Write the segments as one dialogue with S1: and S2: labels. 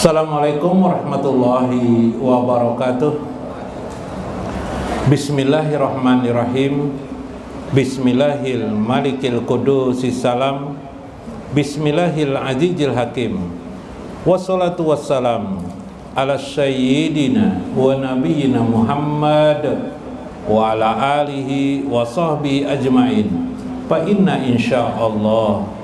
S1: Assalamualaikum warahmatullahi wabarakatuh. Bismillahirrahmanirrahim. Bismillahil malikil qudusis salam. Bismillahil azizil hakim. Wassalatu wassalam ala sayyidina wa nabiyyina Muhammad wa ala alihi wa sahbihi ajma'in. Fa inna insyaallah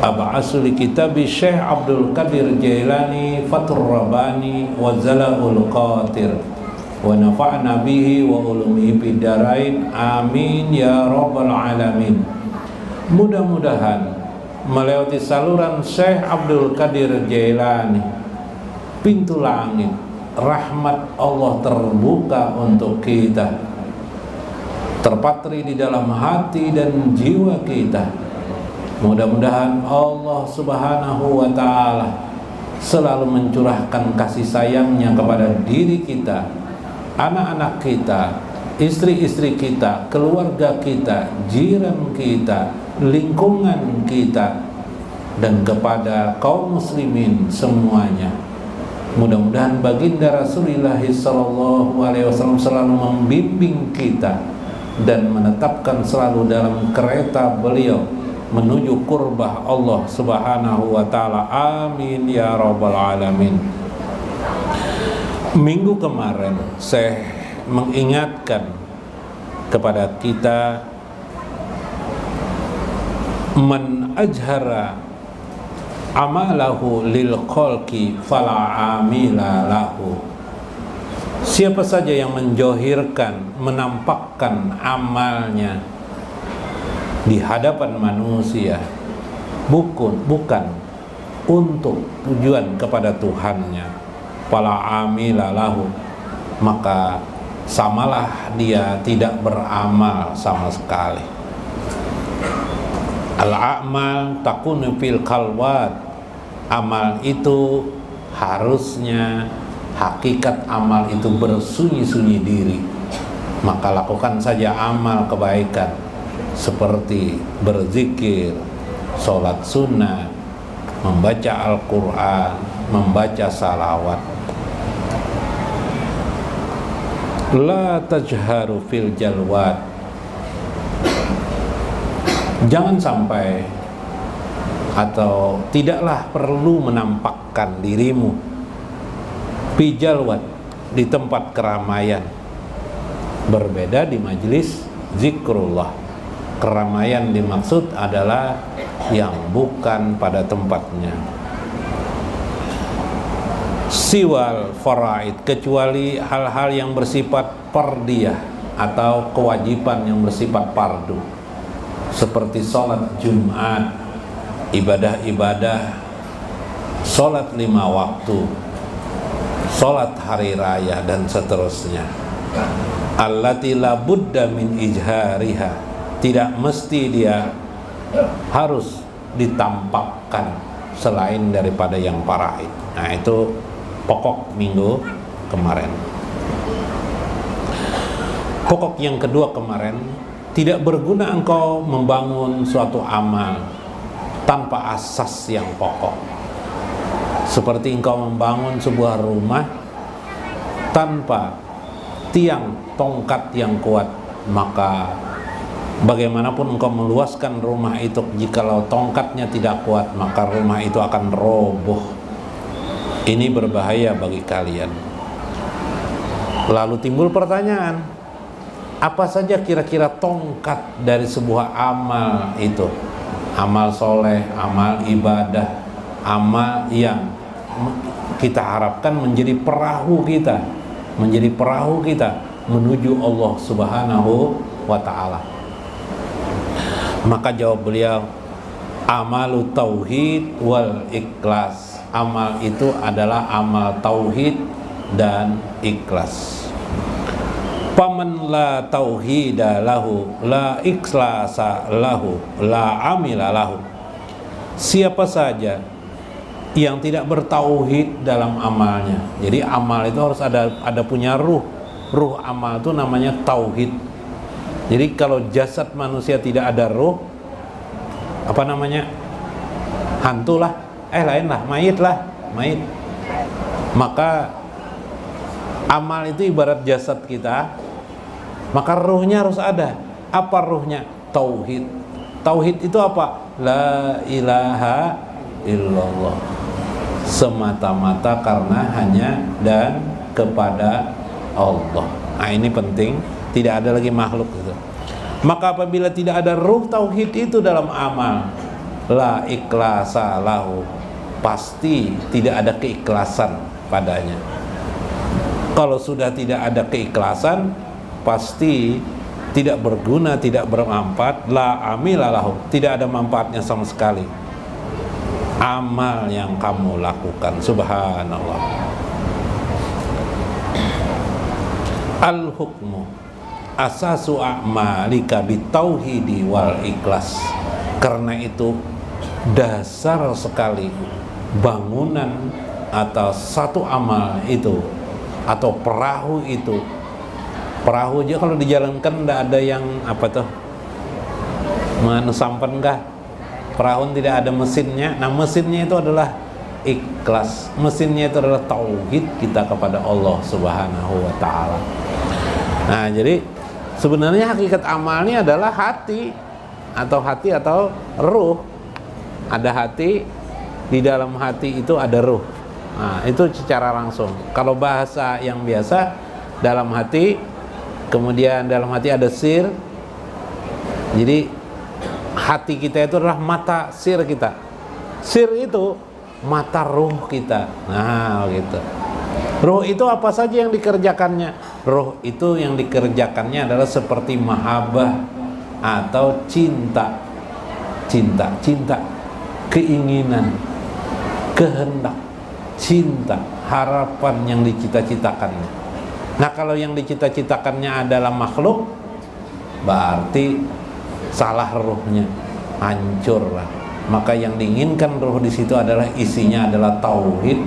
S1: ab'asu li kitabi Syekh Abdul Qadir Jailani Fathur Rabbani wa Zalaul Qatir wa nafa'na bihi wa ulumihi fid dharain amin ya rabbal alamin. Mudah-mudahan melewati saluran Syekh Abdul Qadir Jailani pintu langit rahmat Allah terbuka untuk kita, terpatri di dalam hati dan jiwa kita. Mudah-mudahan Allah Subhanahu wa ta'ala selalu mencurahkan kasih sayangnya kepada diri kita, anak-anak kita, istri-istri kita, keluarga kita, jiran kita, lingkungan kita, dan kepada kaum muslimin semuanya. Mudah-mudahan baginda Rasulullah SAW selalu membimbing kita dan menetapkan selalu dalam kereta beliau menuju kurbah Allah Subhanahu wa ta'ala. Amin ya rabbal alamin. Minggu kemarin saya mengingatkan kepada kita, man ajhara amalahu lil khalqi fala amila lahu. Siapa saja yang menjohirkan, menampakkan amalnya di hadapan manusia bukan untuk tujuan kepada Tuhannya, fala amila lahu, maka samalah dia tidak beramal sama sekali. Al-a'mal takunu fil khalwat. Amal itu harusnya, hakikat amal itu bersunyi-sunyi diri. Maka lakukan saja amal kebaikan seperti berzikir, sholat sunnah, membaca Al-Quran, membaca salawat. La tajharu fil jalwat. Jangan sampai atau tidaklah perlu menampakkan dirimu fi jalwat, di tempat keramaian. Berbeda di majelis zikrullah. Keramaian dimaksud adalah yang bukan pada tempatnya. Siwal faraid, kecuali hal-hal yang bersifat fardiyah atau kewajiban yang bersifat fardu, seperti sholat Jumat, ibadah-ibadah, sholat 5 waktu, sholat hari raya, dan seterusnya. Allati la budda min ijhariha, tidak mesti dia harus ditampakkan selain daripada yang faraid. Nah, itu pokok minggu kemarin. Pokok yang kedua kemarin, tidak berguna engkau membangun suatu amal tanpa asas yang pokok. Seperti engkau membangun sebuah rumah tanpa tiang tongkat yang kuat, maka bagaimanapun engkau meluaskan rumah itu, jikalau tongkatnya tidak kuat, maka rumah itu akan roboh. Ini berbahaya bagi kalian. Lalu timbul pertanyaan, apa saja kira-kira tongkat dari sebuah amal itu? Amal soleh, amal ibadah, amal yang kita harapkan menjadi perahu kita, menuju Allah Subhanahu wa ta'ala. Maka jawab beliau, amalu tauhid wal ikhlas. Amal itu adalah amal tauhid dan ikhlas. Faman la tauhida lahu, la ikhlasa lahu, la amila lahu. Siapa saja yang tidak bertauhid dalam amalnya. Jadi amal itu harus ada punya ruh. Ruh amal itu namanya tauhid. Jadi kalau jasad manusia tidak ada ruh, apa namanya? Hantu lah, lain lah, mayit lah. mayit. Maka amal itu ibarat jasad kita, maka ruhnya harus ada. Apa ruhnya? Tauhid. Tauhid itu apa? La ilaha illallah, semata-mata karena hanya dan kepada Allah. Nah ini penting, tidak ada lagi makhluk itu. Maka apabila tidak ada ruh tauhid itu dalam amal, la ikhlasa lahu, pasti tidak ada keikhlasan padanya. Kalau sudah tidak ada keikhlasan, pasti tidak berguna, tidak bermanfaat. La amila lahu, tidak ada manfaatnya sama sekali amal yang kamu lakukan. Subhanallah. Al-hukmu asasu a'malika bitauhidi wal ikhlas. Karena itu dasar sekali bangunan atau satu amal itu, atau perahu itu. Perahu aja kalau dijalankan tidak ada yang apa tuh, sampan kah? Perahu tidak ada mesinnya. Nah mesinnya itu adalah ikhlas, mesinnya itu adalah tauhid kita kepada Allah Subhanahu wa ta'ala. Nah jadi sebenarnya hakikat amalnya adalah hati atau ruh. Ada hati, di dalam hati itu ada ruh. Nah itu secara langsung. Kalau bahasa yang biasa, dalam hati, kemudian dalam hati ada sir. Jadi hati kita itu adalah mata sir kita. Sir itu mata ruh kita. Nah gitu. Ruh itu apa saja yang dikerjakannya? Ruh itu yang dikerjakannya adalah seperti mahabbah atau cinta, keinginan, kehendak, cinta, harapan yang dicita-citakannya. Nah kalau yang dicita-citakannya adalah makhluk, berarti salah ruhnya, hancurlah. Maka yang diinginkan ruh di situ adalah isinya adalah tauhid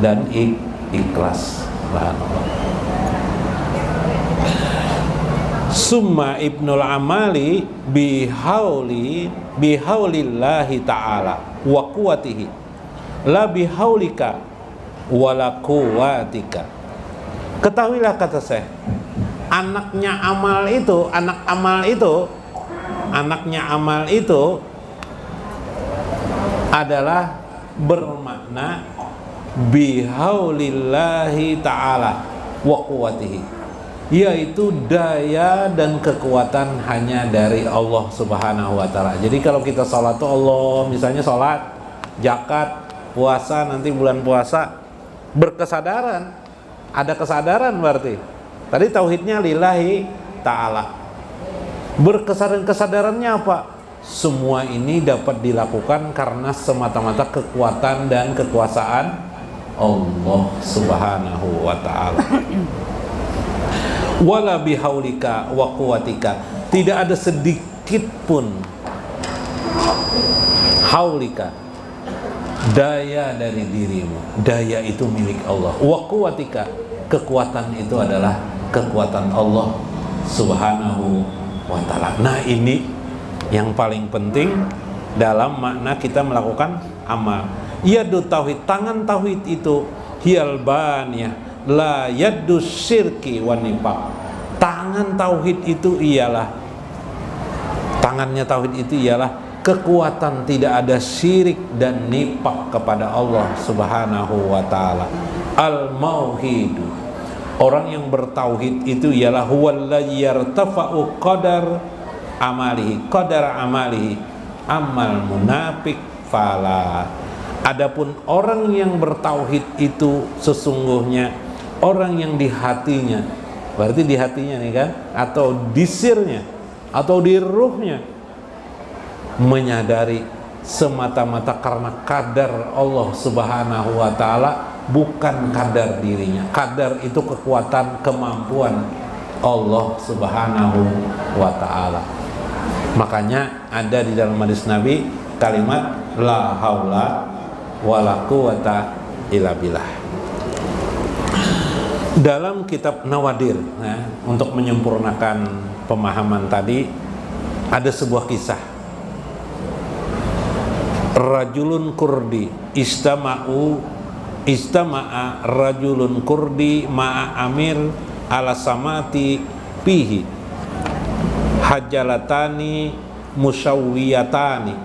S1: dan ikhlas. Summa ibnul amali bihaulillahi ta'ala wa quwatihi la bihaulika wala quwatika. Ketahuilah kata saya, anaknya amal itu adalah bermakna bihaulillahi ta'ala wa quwatihi, yaitu daya dan kekuatan hanya dari Allah Subhanahu wa ta'ala. Jadi kalau kita sholat tuh Allah, misalnya sholat, zakat, puasa, nanti bulan puasa, berkesadaran, ada kesadaran berarti. Tadi tauhidnya lillahi ta'ala. Kesadarannya apa? Semua ini dapat dilakukan karena semata-mata kekuatan dan kekuasaan Allah Subhanahu wa ta'ala. Wala bihaulika wa quwatika, tidak ada sedikit pun haulika, daya dari dirimu. Daya itu milik Allah. Wa quwatika, kekuatan itu adalah kekuatan Allah Subhanahu wa ta'ala. Nah ini yang paling penting dalam makna kita melakukan amal. Yadu tauhid, tangan tauhid itu hiyal baniyah la yaddu syirki wan nifaq. Tangannya tauhid itu ialah kekuatan tidak ada syirik dan nifaq kepada Allah Subhanahu wa ta'ala. Al-mauhid, orang yang bertauhid itu ialah huwallazi yartafa'u qadar amalihi amal munafik fala. Adapun orang yang bertauhid itu sesungguhnya orang yang di hatinya, berarti di hatinya nih kan, atau di sirnya atau di ruhnya menyadari semata-mata karena kadar Allah Subhanahu wa ta'ala, bukan kadar dirinya. Kadar itu kekuatan, kemampuan Allah Subhanahu wa ta'ala. Makanya ada di dalam hadis Nabi kalimat la haula wala quwata illa billah. Dalam kitab Nawadir, untuk menyempurnakan pemahaman tadi, ada sebuah kisah. Rajulun kurdi istama'u istama'a rajulun kurdi ma'a amir ala samati pihi hajalatani musyawiyatani.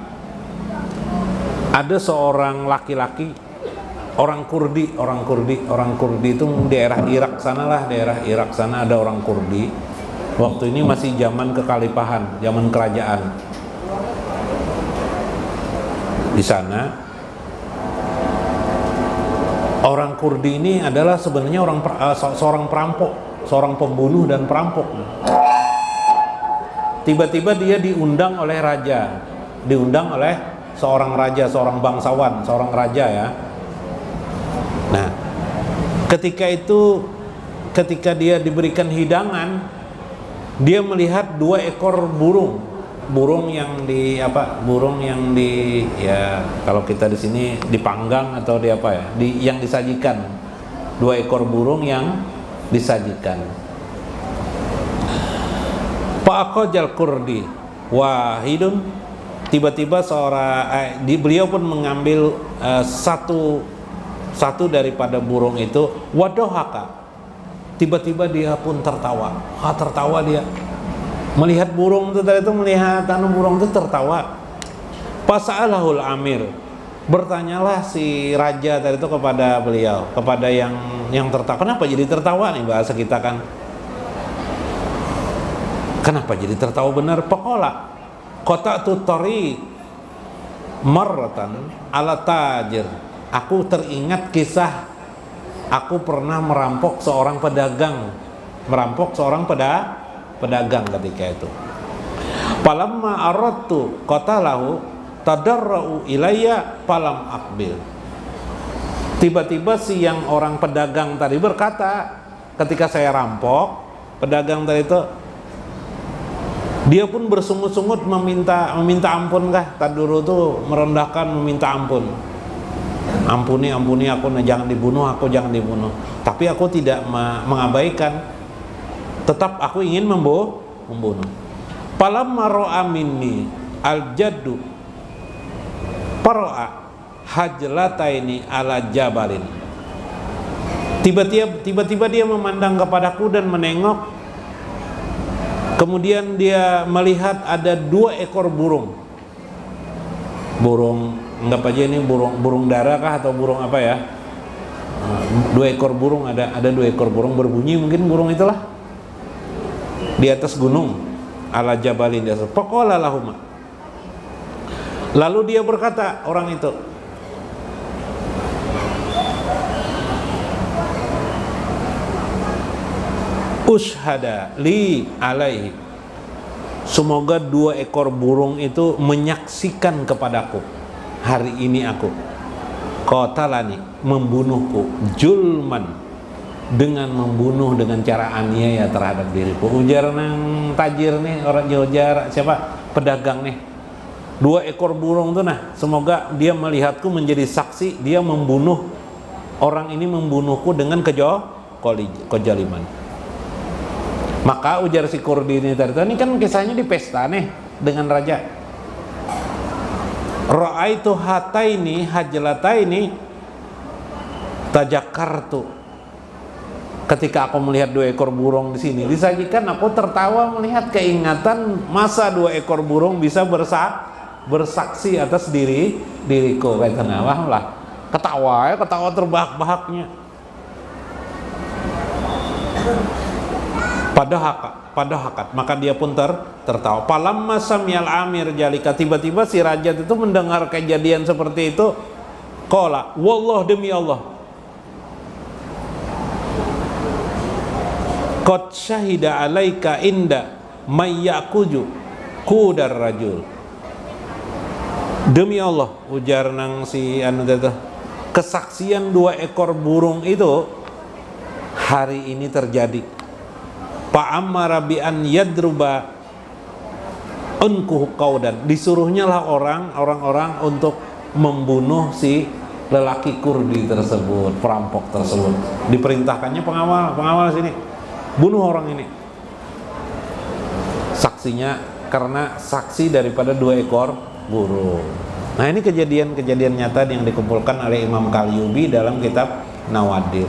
S1: Ada seorang laki-laki, orang Kurdi itu daerah Irak sana ada orang Kurdi. Waktu ini masih zaman kekhalifahan, zaman kerajaan. Di sana orang Kurdi ini adalah sebenarnya seorang perampok, seorang pembunuh dan perampok. Tiba-tiba dia diundang oleh raja, diundang oleh seorang raja, seorang bangsawan, seorang raja ya. Nah, ketika dia diberikan hidangan, dia melihat 2 ekor burung yang ya kalau kita di sini dipanggang atau yang disajikan. 2 ekor burung yang disajikan. Fa'aqajal kurdi wahidun, tiba-tiba beliau pun mengambil satu daripada burung itu, wadohaka, tiba-tiba dia pun tertawa. Tertawa dia melihat burung itu tadi itu, melihat burung itu tertawa. Pas'alahul amir, bertanyalah si raja tadi itu kepada beliau, kepada yang tertawa. Kenapa jadi tertawa nih, bahasa kita kan? Kenapa jadi tertawa benar? Pakola qata'tu tariq marratan ala tajir. Aku teringat kisah aku pernah merampok seorang pedagang, pedagang ketika itu. Falamma aradtu qatalahu tadarra'u ilayya falam aqbil. Tiba-tiba si yang orang pedagang tadi berkata, ketika saya rampok, pedagang tadi itu, dia pun bersungut-sungut meminta ampun kah? Taduru tuh merendahkan, meminta ampun. Ampuni aku, jangan dibunuh, dibunuh. Tapi aku tidak mengabaikan. Tetap aku ingin membunuh. Falamma ra'a minni al-jaddu para'a hajlataini ala jabalin. Tiba-tiba dia memandang kepadaku dan menengok. Kemudian dia melihat ada 2 ekor burung. Anggap aja ini burung dara kah atau burung apa ya? 2 ekor burung, ada 2 ekor burung berbunyi, mungkin burung itulah. Di atas gunung, ala jabalin, di atas. Faqala lahuma. Lalu dia berkata, orang itu, ushada li alaihi, semoga 2 ekor burung itu menyaksikan kepadaku hari ini aku qatalani, membunuhku, julman, dengan membunuh dengan cara aniaya terhadap diriku. Ujar nang tajir nih, orang ujar siapa, pedagang nih, 2 ekor burung tuh, nah semoga dia melihatku menjadi saksi dia membunuh, orang ini membunuhku dengan kejaliman. Maka ujar si Kurdi ini tadi, ini kan kisahnya di pesta nih dengan raja. Ra'aitu hataini hajlataini tajakartu. Ketika aku melihat 2 ekor burung di sini disajikan, aku tertawa melihat keingatan masa 2 ekor burung bisa bersaksi atas diriku. Kata lah, ketawa terbahak-bahaknya. Pada hakat, maka dia pun tertawa. Falamma samiyal amir jalika, tiba-tiba si raja itu mendengar kejadian seperti itu. Qala, wallah, demi Allah, qad syahida alaika inda mayyakuju kudar rajul. Demi Allah, ujar nang si itu, kesaksian 2 ekor burung itu hari ini terjadi. Fa'amara bi an yadruba unkuhu qaudan, disuruhnya lah orang-orang untuk membunuh si lelaki Kurdi tersebut, perampok tersebut. Diperintahkannya pengawal sini, bunuh orang ini. Saksinya karena saksi daripada 2 ekor burung. Nah, ini kejadian-kejadian nyata yang dikumpulkan oleh Imam Qalyubi dalam kitab Nawadir.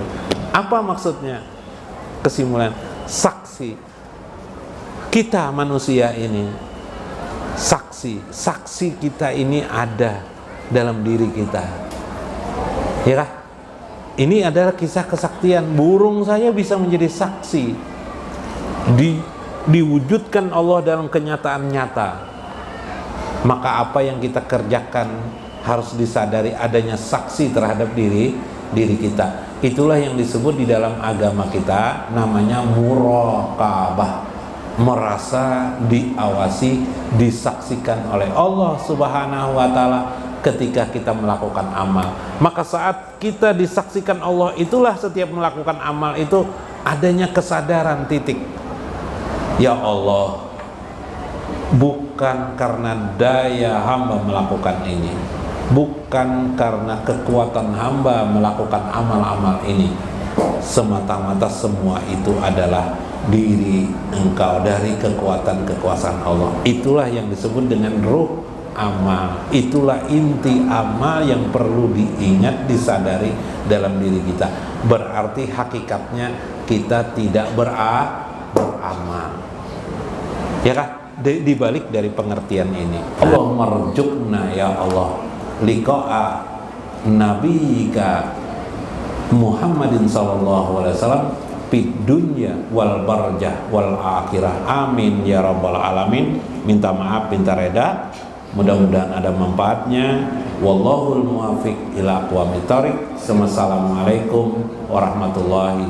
S1: Apa maksudnya? Kesimpulan, saksi kita manusia ini, saksi kita ini ada dalam diri kita, ya kah? Ini adalah kisah kesaktian. Burung saya bisa menjadi saksi, diwujudkan Allah dalam kenyataan nyata. Maka apa yang kita kerjakan harus disadari adanya saksi terhadap diri kita. Itulah yang disebut di dalam agama kita namanya muraqabah. Merasa diawasi, disaksikan oleh Allah Subhanahu wa taala ketika kita melakukan amal. Maka saat kita disaksikan Allah, itulah setiap melakukan amal itu adanya kesadaran titik. Ya Allah, bukan karena daya hamba melakukan ini, bukan karena kekuatan hamba melakukan amal-amal ini, semata-mata semua itu adalah diri engkau, dari kekuatan kekuasaan Allah. Itulah yang disebut dengan ruh amal. Itulah inti amal yang perlu diingat, disadari dalam diri kita. Berarti hakikatnya kita tidak beramal, ya kah? Di balik dari pengertian ini, Allahumma rzuqna ya Allah liqa'a nabiyika Muhammadin sallallahu alaihi wasallam fid dunya wal barzah wal akhirah, amin ya rabbal alamin. Minta maaf, minta reda, mudah-mudahan ada manfaatnya. Wallahul muwaffiq ila aqwamit thoriq. Wassalamualaikum warahmatullahi